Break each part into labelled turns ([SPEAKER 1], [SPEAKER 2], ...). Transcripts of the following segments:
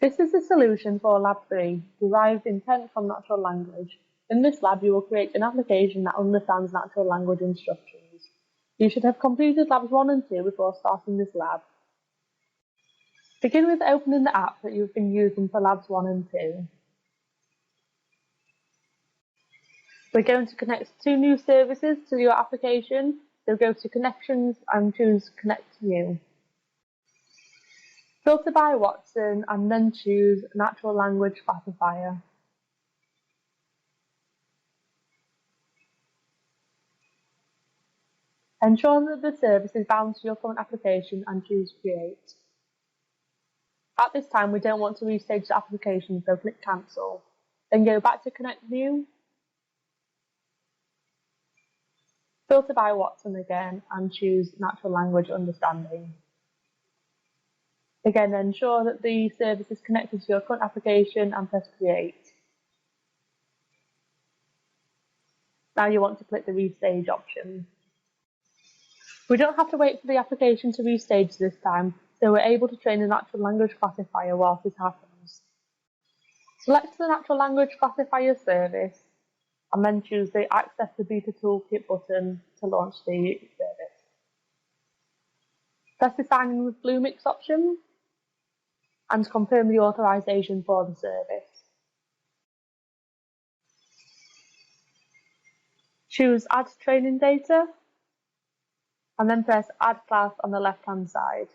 [SPEAKER 1] This is the solution for Lab 3, Derived Intent from Natural Language. In this lab, you will create an application that understands natural language instructions. You should have completed Labs 1 and 2 before starting this lab. Begin with opening the app that you've been using for Labs 1 and 2. We're going to connect 2 new services to your application, so go to Connections and choose Connect New. Filter by Watson and then choose Natural Language Classifier. Ensure that the service is bound to your current application and choose Create. At this time, we don't want to restage the application, so click Cancel. Then go back to Connect New. Filter by Watson again and choose Natural Language Understanding. Again, ensure that the service is connected to your current application and press Create. Now you want to click the Restage option. We don't have to wait for the application to restage this time, so we're able to train the natural language classifier whilst this happens. Select the natural language classifier service and then choose the Access the Beta Toolkit button to launch the service. Press the Sign in with Bluemix option and confirm the authorization for the service. Choose Add Training Data and then press Add Class on the left-hand side.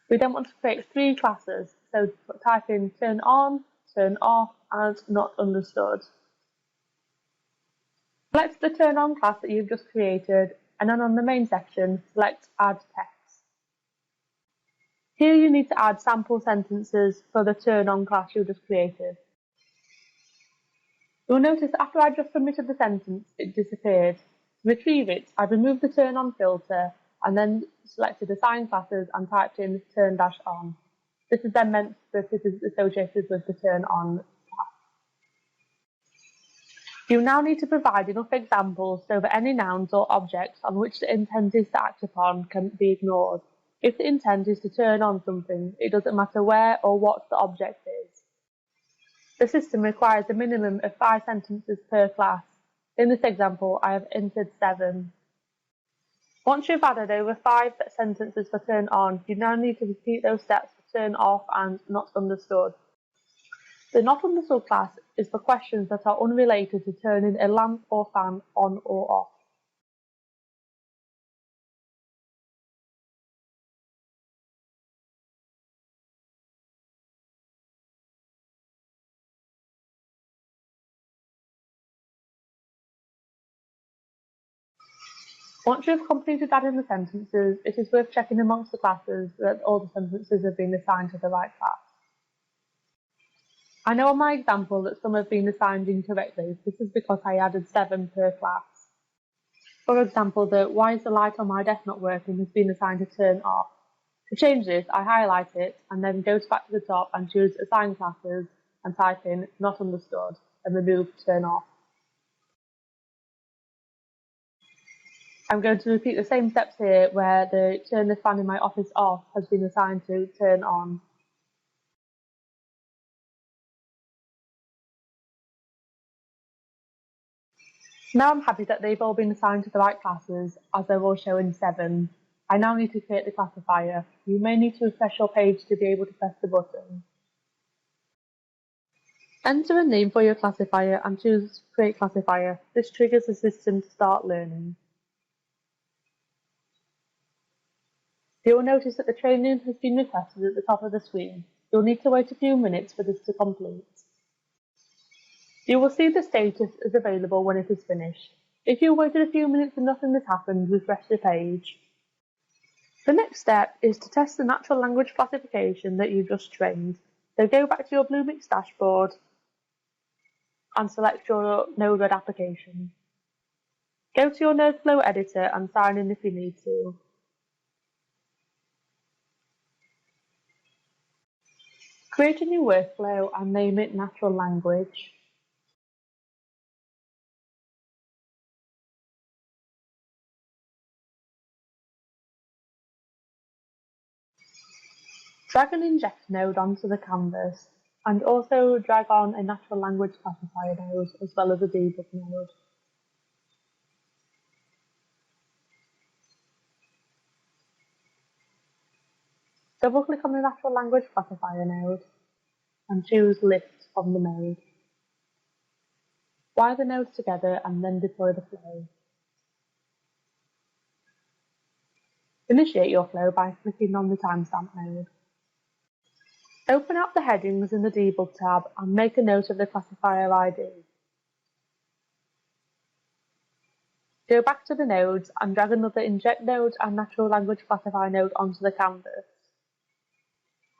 [SPEAKER 1] We then want to create 3 classes, so type in Turn On, Turn Off and Not Understood. Select the Turn On class that you've just created and then on the main section, select Add Text. Here you need to add sample sentences for the Turn On class you just created. You'll notice after I just submitted the sentence, it disappeared. To retrieve it, I removed the Turn On filter and then selected Assign Classes and typed in Turn-On. This is then meant that it is associated with the Turn On class. You now need to provide enough examples so that any nouns or objects on which the intent is to act upon can be ignored. If the intent is to turn on something, it doesn't matter where or what the object is. The system requires a minimum of 5 sentences per class. In this example, I have entered 7. Once you've added over 5 sentences for turn on, you now need to repeat those steps for turn off and not understood. The not understood class is for questions that are unrelated to turning a lamp or fan on or off. Once you've completed adding the sentences, it is worth checking amongst the classes that all the sentences have been assigned to the right class. I know on my example that some have been assigned incorrectly. This is because I added 7 per class. For example, the Why is the light on my desk not working has been assigned to turn off. To change this, I highlight it and then go back to the top and choose Assign Classes and type in Not Understood and remove Turn Off. I'm going to repeat the same steps here where the Turn the fan in my office off has been assigned to Turn On. Now I'm happy that they've all been assigned to the right classes, as they're all showing 7. I now need to create the classifier. You may need to refresh your page to be able to press the button. Enter a name for your classifier and choose Create Classifier. This triggers the system to start learning. You will notice that the training has been requested at the top of the screen. You'll need to wait a few minutes for this to complete. You will see the status is available when it is finished. If you waited a few minutes and nothing has happened, refresh the page. The next step is to test the natural language classification that you've just trained. So go back to your Bluemix dashboard and select your Node-RED application. Go to your Nodeflow editor and sign in if you need to. Create a new workflow and name it Natural Language. Drag an inject node onto the canvas, and also drag on a natural language classifier node as well as a debug node. Double-click on the natural language classifier node and choose Lift from the node. Wire the nodes together and then deploy the flow. Initiate your flow by clicking on the timestamp node. Open up the headings in the Debug tab and make a note of the classifier ID. Go back to the nodes and drag another inject node and natural language classifier node onto the canvas.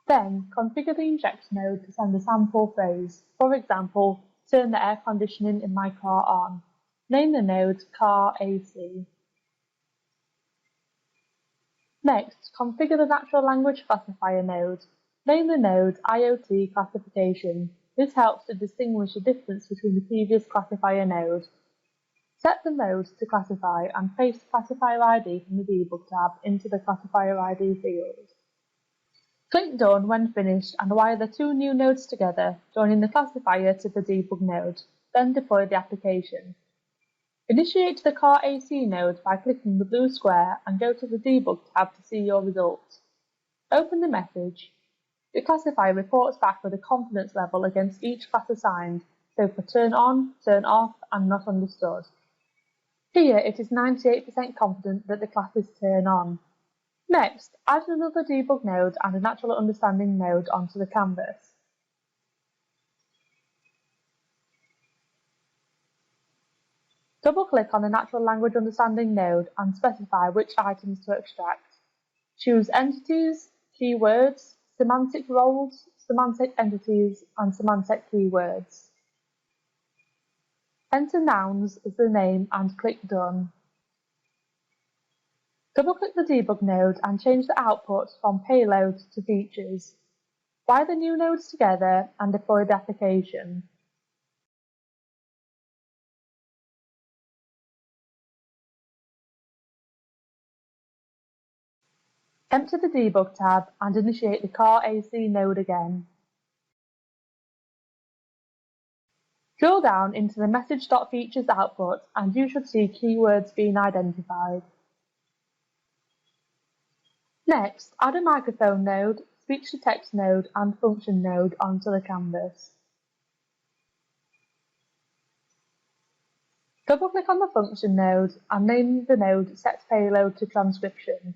[SPEAKER 1] Then, configure the inject node to send a sample phrase. For example, turn the air conditioning in my car on. Name the node car AC. Next, configure the natural language classifier node. Name the node IoT classification. This helps to distinguish the difference between the previous classifier node. Set the mode to classify and paste classifier ID from the Debug tab into the classifier ID field. Click Done when finished and wire the two new nodes together, joining the classifier to the debug node. Then deploy the application. Initiate the car AC node by clicking the blue square and go to the Debug tab to see your results. Open the message. The classifier reports back with a confidence level against each class assigned, so for turn on, turn off, and not understood. Here it is 98% confident that the class is turn on. Next, add another debug node and a natural understanding node onto the canvas. Double-click on the natural language understanding node and specify which items to extract. Choose entities, keywords, semantic roles, semantic entities, and semantic keywords. Enter nouns as the name and click Done. Double-click the debug node and change the output from payload to features. Wire the new nodes together and deploy the application. Enter the Debug tab and initiate the car AC node again. Drill down into the message.features output and you should see keywords being identified. Next, add a microphone node, speech-to-text node and function node onto the canvas. Double-click on the function node and name the node setPayload to transcription.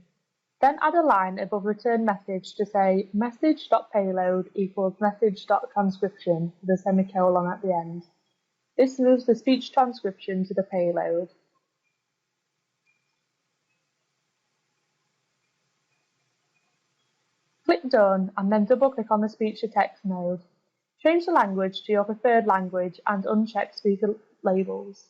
[SPEAKER 1] Then add a line above return message to say message.payload equals message.transcription with a semicolon at the end. This moves the speech transcription to the payload. Click Done and then double-click on the speech-to-text node. Change the language to your preferred language and uncheck speaker labels.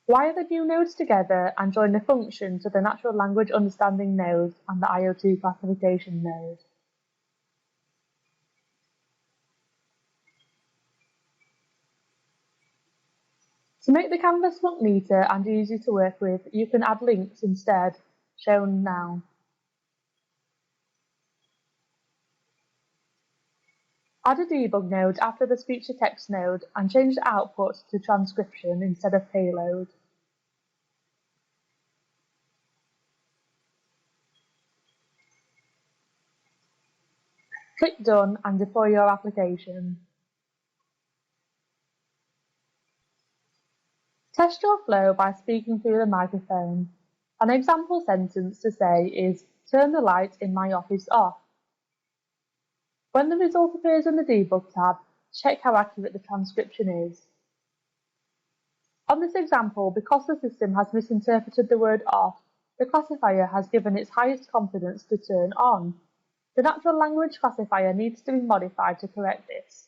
[SPEAKER 1] Wire the new nodes together and join the function to the natural language understanding node and the IoT classification node. To make the canvas look neater and easy to work with, you can add links instead, shown now. Add a debug node after the speech-to-text node and change the output to transcription instead of payload. Click Done and deploy your application. Test your flow by speaking through the microphone. An example sentence to say is, "Turn the light in my office off." When the result appears in the Debug tab, check how accurate the transcription is. On this example, because the system has misinterpreted the word off, the classifier has given its highest confidence to turn on. The natural language classifier needs to be modified to correct this.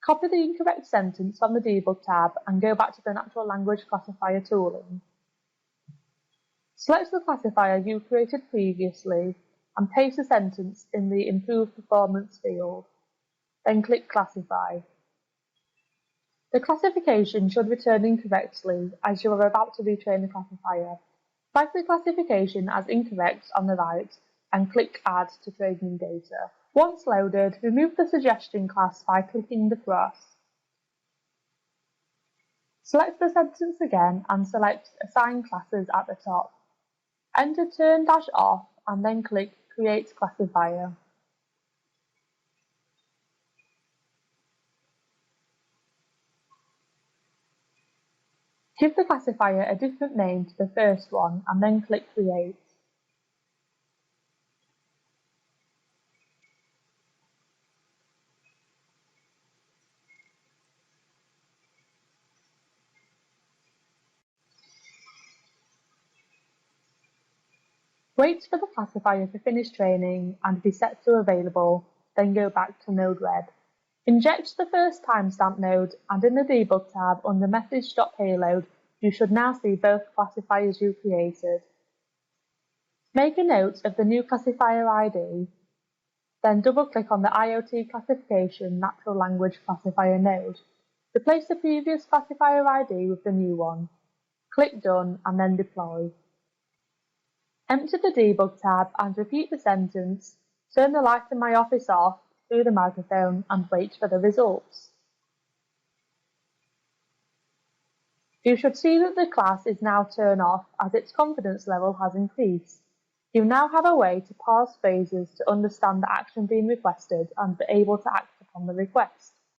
[SPEAKER 1] Copy the incorrect sentence from the Debug tab and go back to the natural language classifier tooling. Select the classifier you created previously and paste the sentence in the Improve Performance field. Then click Classify. The classification should return incorrectly as you are about to retrain the classifier. Flag the classification as incorrect on the right and click Add to Training Data. Once loaded, remove the suggestion class by clicking the cross. Select the sentence again and select Assign Classes at the top. Enter Turn-Off and then click Create Classifier. Give the classifier a different name to the first one and then click Create. Wait for the classifier to finish training and be set to available, then go back to Node-RED. Inject the first timestamp node, and in the Debug tab under Message.Payload, you should now see both classifiers you created. Make a note of the new classifier ID, then double-click on the IoT Classification Natural Language Classifier node. Replace the previous classifier ID with the new one. Click Done and then Deploy. Enter the Debug tab and repeat the sentence, turn the light in my office off through the microphone and wait for the results. You should see that the class is now turned off as its confidence level has increased. You now have a way to parse phrases to understand the action being requested and be able to act upon the request.